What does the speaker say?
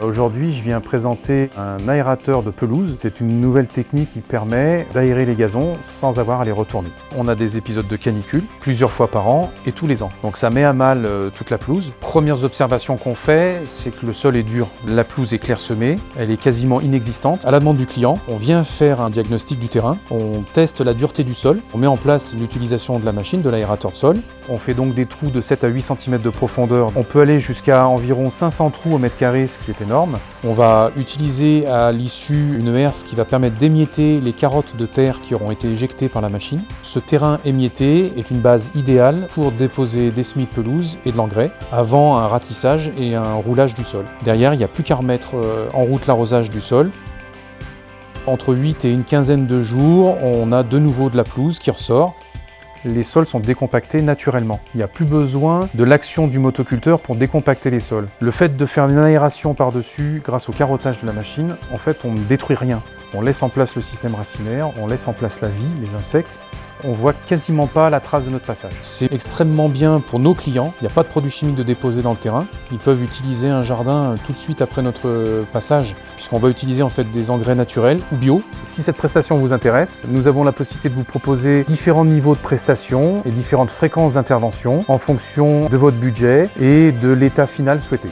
Aujourd'hui, je viens présenter un aérateur de pelouse. C'est une nouvelle technique qui permet d'aérer les gazons sans avoir à les retourner. On a des épisodes de canicule, plusieurs fois par an et tous les ans. Donc ça met à mal toute la pelouse. Premières observations qu'on fait, c'est que le sol est dur. La pelouse est clairsemée, elle est quasiment inexistante. À la demande du client, on vient faire un diagnostic du terrain, on teste la dureté du sol, on met en place l'utilisation de la machine, de l'aérateur de sol. On fait donc des trous de 7 à 8 cm de profondeur. On peut aller jusqu'à environ 500 trous au mètre carré, ce qui est énorme. On va utiliser à l'issue une herse qui va permettre d'émietter les carottes de terre qui auront été éjectées par la machine. Ce terrain émietté est une base idéale pour déposer des semis de pelouse et de l'engrais avant un ratissage et un roulage du sol. Derrière, il n'y a plus qu'à remettre en route l'arrosage du sol. Entre 8 et une quinzaine de jours, on a de nouveau de la pelouse qui ressort. Les sols sont décompactés naturellement. Il n'y a plus besoin de l'action du motoculteur pour décompacter les sols. Le fait de faire une aération par-dessus grâce au carottage de la machine, en fait, on ne détruit rien. On laisse en place le système racinaire, on laisse en place la vie, les insectes. On voit quasiment pas la trace de notre passage. C'est extrêmement bien pour nos clients. Il n'y a pas de produits chimiques de déposer dans le terrain. Ils peuvent utiliser un jardin tout de suite après notre passage, puisqu'on va utiliser en fait des engrais naturels ou bio. Si cette prestation vous intéresse, nous avons la possibilité de vous proposer différents niveaux de prestations et différentes fréquences d'intervention en fonction de votre budget et de l'état final souhaité.